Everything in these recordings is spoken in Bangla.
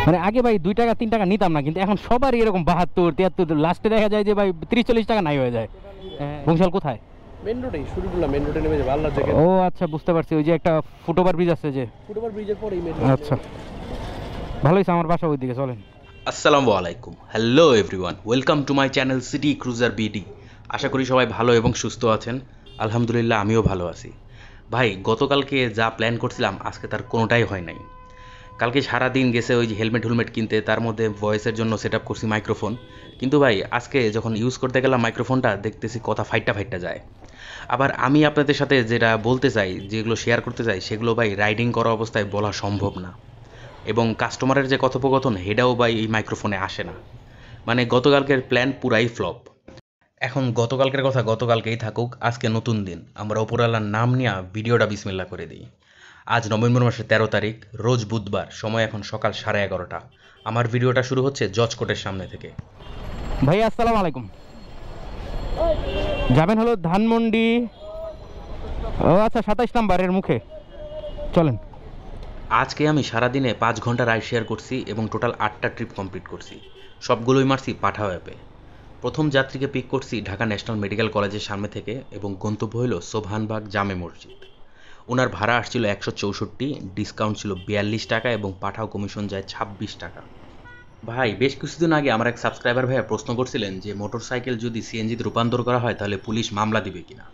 মানে আগে ভাই 2 টাকা 3 টাকা নিতাম না, কিন্তু এখন সবারই এরকম 72 73, লাস্টে দেখা যায় যে ভাই 30 40 টাকা নাই হয়ে যায়। বংশাল কোথায়? মেন রোডেই শুরুগুলা মেন রোডে নেমে যাবে আল্লাহ জায়গায়। ও আচ্ছা, বুঝতে পারছি, ওই যে একটা ফুটওভার ব্রিজ আছে যে। ফুটওভার ব্রিজের পরেই মেন। আচ্ছা, ভালো হয়েছে, আমার বাসা ওইদিকে, চলেন। আসসালামু আলাইকুম, hello everyone, welcome to my channel city cruiser BD. আশা করি সবাই ভালো এবং সুস্থ আছেন। আলহামদুলিল্লাহ আমিও ভালো আছি। ভাই গতকালকে যা প্ল্যান করছিলাম আজকে তার কোনোটাই হয় নাই। কালকে সারা দিন গেছে ওই যে হেলমেট কিনতে, তার মধ্যে ভয়েসের জন্য সেট আপ করছি মাইক্রোফোন। কিন্তু ভাই আজকে যখন ইউজ করতে গেলাম মাইক্রোফোনটা, দেখতেছি কথা ফাইটটা যায়। আবার আমি আপনাদের সাথে যেটা বলতে চাই, যেগুলো শেয়ার করতে চাই, সেগুলো ভাই রাইডিং করা অবস্থায় বলা সম্ভব না। এবং কাস্টমারের যে কথোপকথন হেটাও ভাই এই মাইক্রোফোনে আসে না। মানে গতকালকের প্ল্যান পুরাই ফ্লপ। এখন গতকালকের কথা গতকালকেই থাকুক, আজকে নতুন দিন, আমরা ওপরওয়ালার নাম নিয়ে ভিডিওটা বিসমিল্লাহ করে দিই। আজ নভেম্বর মাসের 13 তারিখ, রোজ বুধবার, সময় এখন সকাল 11:30। আমার ভিডিওটা শুরু হচ্ছে জজ কোর্টের সামনে থেকে। ভাই আসসালামু আলাইকুম। যাবেন হলো ধানমন্ডি। ও আচ্ছা, 27 নাম্বারের মুখে, চলেন। আজকে আমি সারাদিনে 5 ঘন্টা রাইড শেয়ার করছি এবং টোটাল 8টা ট্রিপ কমপ্লিট করছি। সবগুলোই মারছি পাঠাও অ্যাপে। প্রথম যাত্রীকে পিক করছি ঢাকা ন্যাশনাল মেডিকেল কলেজের সামনে থেকে এবং গন্তব্য হলো সোবহানবাগ জামে মসজিদ। ওনার ভাড়া আসছিল 164, ডিসকাউন্ট ছিল 42 টাকা এবং পাঠাও কমিশন যায় 26 টাকা। ভাই বেশ কিছুদিন আগে আমার এক সাবস্ক্রাইবার ভাইয়া প্রশ্ন করছিলেন যে মোটরসাইকেল যদি সিএনজিতে রূপান্তর করা হয় তাহলে পুলিশ মামলা দিবে কিনা।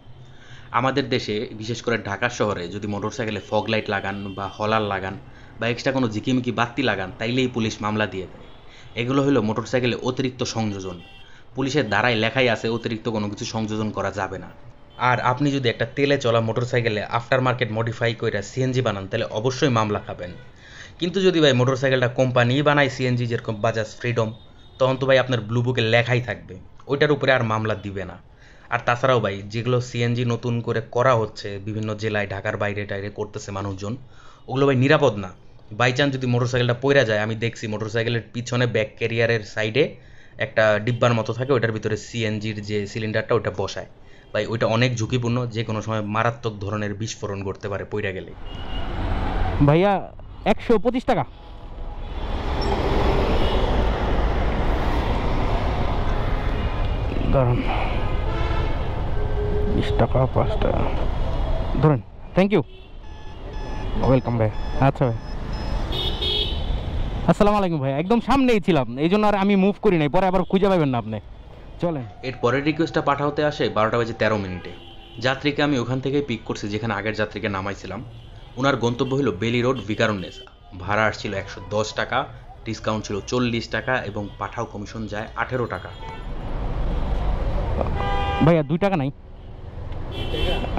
আমাদের দেশে বিশেষ করে ঢাকা শহরে যদি মোটরসাইকেলে ফগ লাইট লাগান বা হলার লাগান বা এক্সট্রা কোনো ঝিকিমিকি বাতি লাগান, তাইলেই পুলিশ মামলা দিয়ে দেয়। এগুলো হলো মোটরসাইকেলে অতিরিক্ত সংযোজন। পুলিশের দ্বারাই লেখাই আছে অতিরিক্ত কোনো কিছু সংযোজন করা যাবে না। আর আপনি যদি একটা তেলে চলা মোটরসাইকেলে আফটার মার্কেট মডিফাই করে সিএনজি বানান, তাহলে অবশ্যই মামলা খাবেন। কিন্তু যদি ভাই মোটরসাইকেলটা কোম্পানিই বানায় সিএনজি, যেরকম বাজাজ ফ্রিডম, তখন তো ভাই আপনার ব্লু বুকে লেখাই থাকবে, ওইটার উপরে আর মামলা দিবে না। আর তাছাড়াও ভাই যেগুলো সিএনজি নতুন করে করা হচ্ছে বিভিন্ন জেলায়, ঢাকার বাইরে টাইরে করতেছে মানুষজন, ওগুলো ভাই নিরাপদ না। বাই চান্স যদি মোটরসাইকেলটা পইরা যায়, আমি দেখছি মোটরসাইকেলের পিছনে ব্যাক ক্যারিয়ারের সাইডে একটা ডিব্বার মতো থাকে, ওইটার ভিতরে সিএনজির যে সিলিন্ডারটা ওইটা বসায়। ভাই ওইটা অনেক ঝুঁকিপূর্ণ, যে কোনো সময় মারাত্মক ধরনের বিস্ফোরণ করতে পারে পইরা গেলে। ভাইয়া 125 টাকা। ধরুন 20 টাকা 5 টাকা ধরেন। থ্যাংক ইউ, ওয়েলকাম ভাই। আচ্ছা ভাই, আসসালামু আলাইকুম ভাই। একদম সামনেই ছিলাম, এই জন্য আর আমি মুভ করি নাই, পরে আবার খুঁজে পাবেন না আপনি, চলেন। এর পরের রিকোয়েস্টটা পাঠাতে আসে 12:13। যাত্রীকে আমি ওখান থেকেই পিক করছি যেখানে আগের যাত্রীকে নামাইছিলাম। ওনার গন্তব্য হলো বেলি রোড ভিকারুন্নেসা। ভাড়া আসছিল 110 টাকা, ডিসকাউন্ট ছিল 40 টাকা এবং পাঠাও কমিশন যায় 18 টাকা। ভাইয়া 2 টাকা নাই,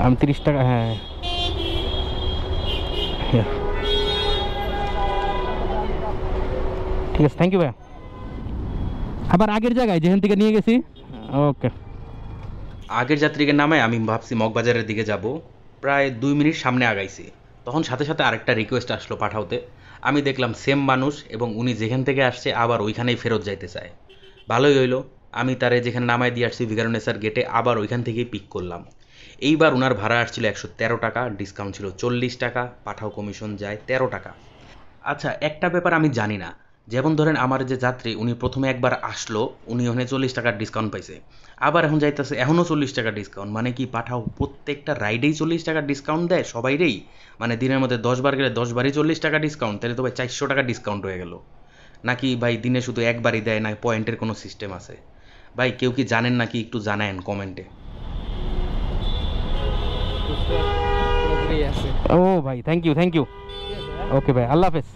আমি 30 টাকা। হ্যাঁ হ্যাঁ, ঠিক আছে, থ্যাংক ইউ ভাইয়া। আবার আগের জায়গায় যেখান থেকে নিয়ে গেছি। ওকে। আগের যাত্রীকে নামায় আমি ভাবছি মগবাজারের দিকে যাব। প্রায় 2 মিনিট সামনে আগাইছি, তখন সাথে সাথে আরেকটা রিকোয়েস্ট আসলো পাঠাওতে। আমি দেখলাম সেম মানুষ এবং উনি যেখান থেকে আসছে আবার ওইখানেই ফেরত যাইতে চায়। ভালোই হইলো, আমি তারে যেখানে নামায় দিয়ে আসছি ভিকারুন্নেসার গেটে, আবার ওইখান থেকেই পিক করলাম। এইবার ওনার ভাড়া আসছিল 113 টাকা, ডিসকাউন্ট ছিল 40 টাকা, পাঠাও কমিশন যায় 13 টাকা। আচ্ছা একটা ব্যাপার আমি জানি না, যেমন ধরেন আমার যে যাত্রী, উনি প্রথমে একবার আসলো, উনি ওখানে 40 টাকার ডিসকাউন্ট পাইছে, আবার এখন যাইতেছে এখনও 40 টাকা ডিসকাউন্ট। মানে কি পাঠাও প্রত্যেকটা রাইডেই 40 টাকার ডিসকাউন্ট দেয় সবাইরেই? মানে দিনের মধ্যে 10 বার গেলে 10 বারই 40 টাকা ডিসকাউন্ট, তাহলে তো ভাই 400 টাকা ডিসকাউন্ট হয়ে গেল। নাকি ভাই দিনে শুধু একবারই দেয়, না পয়েন্টের কোনো সিস্টেম আছে? ভাই কেউ কি জানেন নাকি একটু জানায়েন কমেন্টে। ও ভাই, থ্যাংক ইউ থ্যাংক ইউ। ওকে ভাই, আল্লাহ হাফেজ,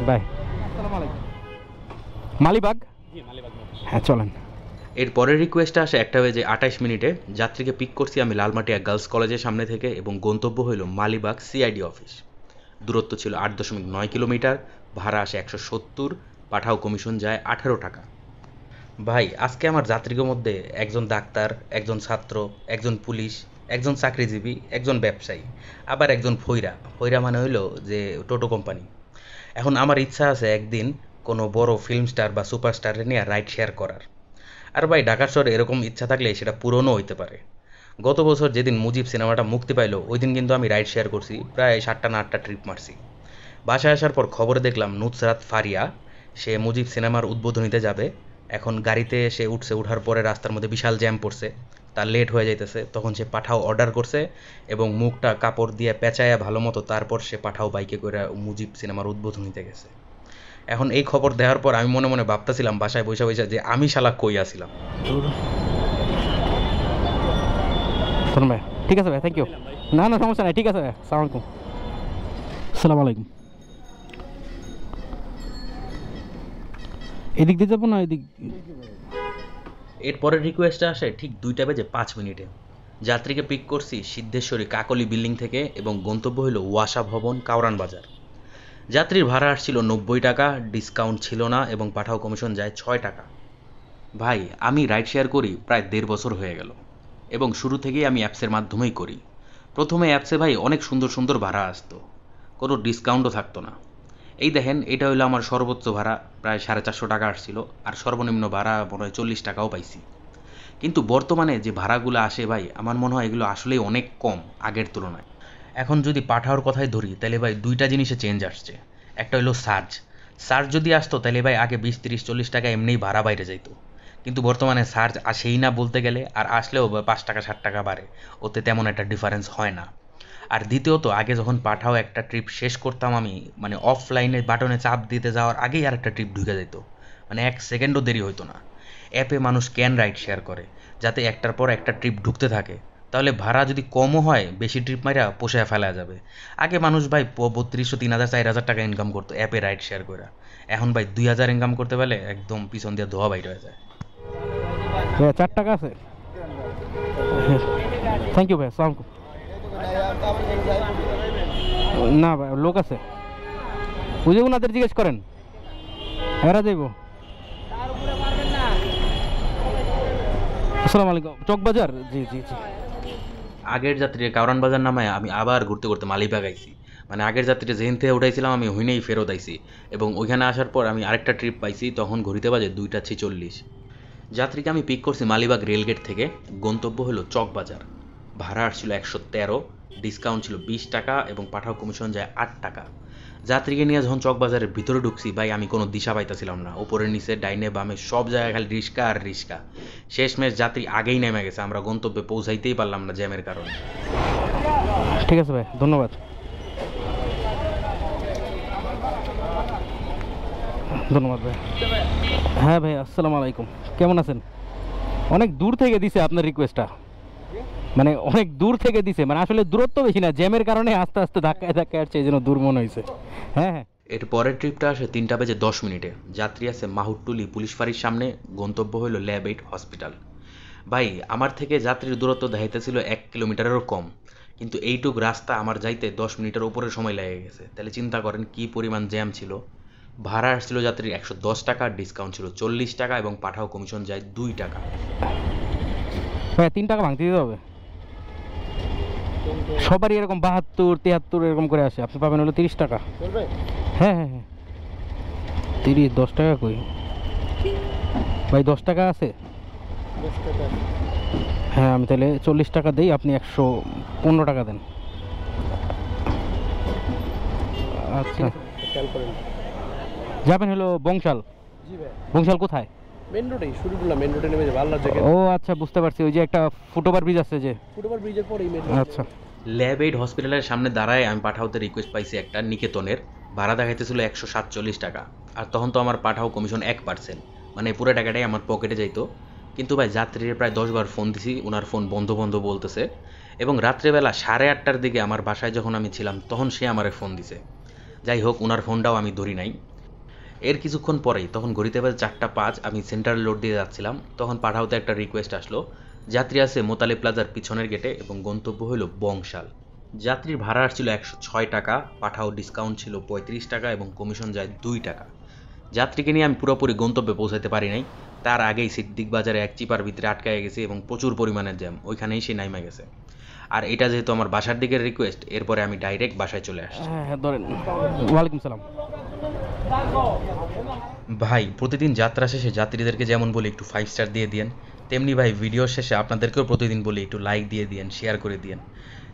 বাই। আসসালামু আলাইকুম। মালিবাগ? হ্যাঁ চলেন। এর পরের রিকোয়েস্টটা আসে 1:28। যাত্রীকে পিক করছি আমি লালমাটিয়া গার্লস কলেজের সামনে থেকে এবং গন্তব্য হইল মালিবাগ সিআইডি অফিস। দূরত্ব ছিল 8.9 কিলোমিটার, ভাড়া আসে 170, পাঠাও কমিশন যায় 18 টাকা। ভাই আজকে আমার যাত্রীদের মধ্যে একজন ডাক্তার, একজন ছাত্র, একজন পুলিশ, একজন চাকরিজীবী, একজন ব্যবসায়ী, আবার একজন ফইরা। ফইরা মানে হইল যে টোটো কোম্পানি। এখন আমার ইচ্ছা আছে একদিন কোনো বড় ফিল্ম স্টার বা সুপারস্টারে নিয়ে রাইড শেয়ার করার। আর ভাই ঢাকা শহরে এরকম ইচ্ছা থাকলে সেটা পূরণও হইতে পারে। গত বছর যেদিন মুজিব সিনেমাটা মুক্তি পাইলো, ওই দিন কিন্তু আমি রাইড শেয়ার করছি, প্রায় 7টা না 8টা ট্রিপ মারছি। বাসায় আসার পর খবরে দেখলাম নুসরাত ফারিয়া সে মুজিব সিনেমার উদ্বোধনীতে যাবে। এখন গাড়িতে সে উঠছে, উঠার পরে রাস্তার মধ্যে বিশাল জ্যাম পড়ছে, তার লেট হয়ে যাইতেছে। তখন সে পাঠাও অর্ডার করছে এবং মুখটা কাপড় দিয়ে পেঁচায়া ভালো মতো, তারপর সে পাঠাও বাইকে করে মুজিব সিনেমার উদ্বোধনীতে গেছে। এখন এই খবর দেওয়ার পর আমি মনে মনে ভাবতেছিলাম বাসায় বসে বসে যে আমি শালা কই আসিলাম। শোনো ভাই, ঠিক আছে ভাই, থ্যাংক ইউ। না না সমস্যা নাই, ঠিক আছে ভাই, আসসালামু আলাইকুম। আসসালামু আলাইকুম। এদিক দিয়ে যাবো না এদিক? এরপরের রিকোয়েস্টটা আসে ঠিক 2:05 যাত্রীকে পিক করছি সিদ্ধেশ্বরী কাকলি বিল্ডিং থেকে এবং গন্তব্য হলো ওয়াসা ভবন, কাউরান বাজার। যাত্রীর ভাড়া আসছিল 90 টাকা, ডিসকাউন্ট ছিল না এবং পাঠাও কমিশন যায় 6 টাকা। ভাই, আমি রাইড শেয়ার করি প্রায় 1.5 বছর হয়ে গেল এবং শুরু থেকেই আমি অ্যাপসের মাধ্যমেই করি। প্রথমে অ্যাপসে ভাই অনেক সুন্দর সুন্দর ভাড়া আসতো, কোনো ডিসকাউন্টও থাকতো না। এই দেখেন, এটা হলো আমার সর্বোচ্চ ভাড়া, প্রায় 450 টাকা আসছিল, আর সর্বনিম্ন ভাড়া মনে হয় 40 টাকাও পাইছি। কিন্তু বর্তমানে যে ভাড়াগুলো আসে ভাই, আমার মনে হয় এগুলো আসলেই অনেক কম আগের তুলনায়। এখন যদি পাঠাওয়ার কথাই ধরি তাহলে ভাই 2টা জিনিসে চেঞ্জ আসছে। একটা হলো সার্চ যদি আসতো তাহলে ভাই আগে 20, 30, 40 টাকা এমনিই ভাড়া বাইরে যাইতো, কিন্তু বর্তমানে সার্চ আসেই না বলতে গেলে, আর আসলেও 5 টাকা 60 টাকা বাড়ে, ওতে তেমন একটা ডিফারেন্স হয় না। আর দ্বিতীয়ত, আগে যখন পাঠাও একটা ট্রিপ শেষ করতাম আমি, মানে অফলাইনে বাটনে চাপ দিতে যাওয়ার আগেই আর একটা ট্রিপ ঢুকে যেত, মানে 1 সেকেন্ডও দেরি হতো না। অ্যাপে মানুষ ক্যান রাইড শেয়ার করে যাতে একটার পর একটা ট্রিপ ঢুকতে থাকে, তাহলে ভাড়া যদি কমও হয় বেশি ট্রিপ মাইরা পোষায় ফেলা যাবে। আগে মানুষ ভাই 3200, 3000, 4000 টাকা ইনকাম করতো অ্যাপে রাইড শেয়ার করে, এখন ভাই 2000 ইনকাম করতে পারলে একদম পিছন দিয়ে ধোয়া বাইর হয়ে যায়। 4 টাকা আছে। থ্যাংক ইউ ভাই, আসসালামু আলাইকুম। না ভাই, লোক আছে, বুঝে ওনাদের জিজ্ঞেস করেন, এরা যাইব। আসসালামু আলাইকুম। চকবাজার? জি জি জি। আগের যাত্রীর কারণ বাজার নামায় আমি আবার ঘুরতে ঘুরতে মালিবাগ আইছি, মানে আগের যাত্রীটা যেখান থেকে উঠাইছিলাম আমি হইনেই ফেরত আইছি, এবং ওইখানে আসার পর আমি আরেকটা ট্রিপ পাইছি, তখন ঘড়িতে বাজে 2:46। যাত্রীকে আমি পিক করছি মালিবাগ রেলগেট থেকে, গন্তব্য হলো চকবাজার। ভাড়া আসছিল 113, ডিসকাউন্ট ছিল 20 টাকা এবং পাঠাও কমিশন যায় 8 টাকা। যাত্রীকে নিয়ে যখন চকবাজারের ভিতরে ঢুকছি ভাই, আমি কোনো দিশা পাইতেছিলাম না, ওপরে নিচে ডাইনে বামে সব জায়গায় খালি রিস্কা আর রিস্কা। শেষমেশ যাত্রী আগেই নেমে গেছে, আমরা গন্তব্যে পৌঁছাইতেই পারলাম না জ্যামের কারণে। ঠিক আছে ভাই, ধন্যবাদ। ধন্যবাদ ভাই। হ্যাঁ ভাই, আসসালামু আলাইকুম, কেমন আছেন? অনেক দূর থেকে দিছে আপনার রিকোয়েস্টটা, মানে অনেক দূর থেকে দিছে, মানে আসলে দূরত্ব বেশি না, জ্যামের কারণে আস্তে আস্তে ধাক্কায় ধাক্কায় আসছে, এই জন্য দূর মনে হয়েছে। হ্যাঁ হ্যাঁ। এর পরের ট্রিপটা আসে 3:10। যাত্রী আছে মাহুরটুলি পুলিশ ফাঁড়ির সামনে, গন্তব্য হলো ল্যাব 8 হসপিটাল। ভাই, আমার থেকে যাত্রীর দূরত্ব দেখাইতেছিল 1 কিলোমিটারেরও কম, কিন্তু এইটুক রাস্তা আমার যাইতে 10 মিনিটের উপরে সময় লেগে গেছে, তাহলে চিন্তা করেন কি পরিমাণ জ্যাম ছিল। ভাড়া আসছিল যাত্রীর 110 টাকা, ডিসকাউন্ট ছিল 40 টাকা এবং পাঠাও কমিশন যায় 2 টাকা। ভাই 3 টাকা ভাঙতে দিতে হবে, সবারই এরকম 72, 73 এরকম করে আসে, আপনি পাবেন হলো 30 টাকা। হ্যাঁ হ্যাঁ হ্যাঁ, 30, 10 টাকা কই ভাই? 10 টাকা আছে? হ্যাঁ, আমি তাহলে 40 টাকা দিই, আপনি 115 টাকা দেন। আচ্ছা, খেয়াল করেন। যাবেন হলো বংশাল? জি ভাই। বংশাল কোথায়? মেন রোডে, শুরুটুলা মেন রোডে নেমে যাবে আল্লাহর জায়গা। ও আচ্ছা, বুঝতে পারছি, ওই যে একটা ফুটওভার ব্রিজ আছে যে। ফুটওভার ব্রিজের পরেই মেন রোড। আচ্ছা। ল্যাব 8 হসপিটালের সামনে দাঁড়ায় আমি পাঠাওতে রিকোয়েস্ট পাইছি একটা নিকেতনের, ভাড়া দেখাইতেছিল 147 টাকা, আর তখন তো আমার পাঠাও কমিশন 1%, মানে পুরো টাকাটাই আমার পকেটে যাইতো। কিন্তু ভাই যাত্রীর প্রায় 10 বার ফোন দিছি, ওনার ফোন বন্ধ বন্ধ বলতেছে, এবং রাত্রেবেলা 8:30টার দিকে আমার বাসায় যখন আমি ছিলাম তখন সে আমারে ফোন দিছে। যাই হোক, ওনার ফোনটাও আমি ধরি নাই। এর কিছুক্ষণ পরেই, তখন ঘড়িতে বাজে 4:05, আমি সেন্ট্রাল রোড দিয়ে যাচ্ছিলাম, তখন পাঠাওতে একটা রিকোয়েস্ট আসলো। যাত্রী আছে মোতালে প্লাজার পিছনের গেটে এবং গন্তব্য হলো বংশাল। যাত্রীর ভাড়া আসছিল 106 টাকা, পাঠাও ডিসকাউন্ট ছিল 35 টাকা এবং কমিশন যায় 2 টাকা। যাত্রীকে নিয়ে আমি পুরোপুরি গন্তব্যে পৌঁছাতে পারি নাই, তার আগেই সিদ্দিক বাজারে এক চিপার ভিতরে আটকায় গেছে এবং প্রচুর পরিমাণের জ্যাম, ওইখানেই সে নাইমা গেছে। আর এটা যেহেতু আমার বাসার দিকের রিকোয়েস্ট, এরপরে আমি ডাইরেক্ট বাসায় চলে আসছি। হ্যাঁ হ্যাঁ, ধরেন। ওয়ালাইকুম সালাম। ভাই, প্রতিদিন যাত্রা শেষে যাত্রীদেরকে যেমন বলি একটু 5 স্টার দিয়ে দিয়েন, তেমনি ভাই ভিডিও শেষে আপনাদেরকেও প্রতিদিন বলি একটু লাইক দিয়ে দিয়েন, শেয়ার করে দিয়েন।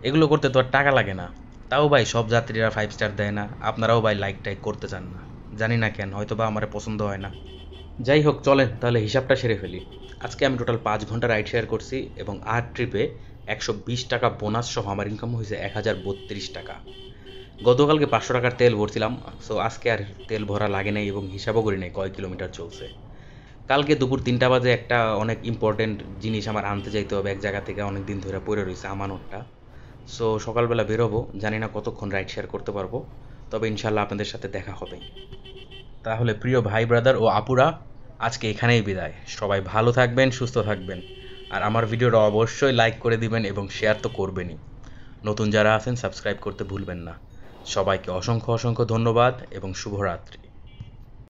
এগুলো করতে তো আর টাকা লাগে না, তাও ভাই সব যাত্রীরা 5 স্টার দেয় না, আপনারাও ভাই লাইক টাইক করতে চান না। জানি না কেন, হয়তো বা আমার পছন্দ হয় না। যাই হোক, চলেন তাহলে হিসাবটা সেরে ফেলি। আজকে আমি টোটাল 5 ঘন্টা রাইড শেয়ার করছি এবং 8 ট্রিপে 120 টাকা বোনাস সহ আমার ইনকাম হয়েছে 1032 টাকা। গতকালকে 500 টাকার তেল ভরছিলাম, সো আজকে আর তেল ভরা লাগে নাই এবং হিসাবও করি নাই কয় কিলোমিটার চলছে। কালকে দুপুর 3টা বাজে একটা অনেক ইম্পর্টেন্ট জিনিস আমার আনতে যাইতে হবে এক জায়গা থেকে, অনেক দিন ধরে পড়ে রয়েছে আমানতটা। সো সকালবেলা বেরোবো, জানি না কতক্ষণ রাইড শেয়ার করতে পারবো, তবে ইনশাল্লাহ আপনাদের সাথে দেখা হবে। তাহলে প্রিয় ভাই ব্রাদার ও আপুরা, আজকে এখানেই বিদায়। সবাই ভালো থাকবেন, সুস্থ থাকবেন, আর আমার ভিডিওটা অবশ্যই লাইক করে দিবেন এবং শেয়ার তো করবেনই। নতুন যারা আছেন সাবস্ক্রাইব করতে ভুলবেন না। সবাইকে অসংখ্য অসংখ্য ধন্যবাদ এবং শুভরাত্রি।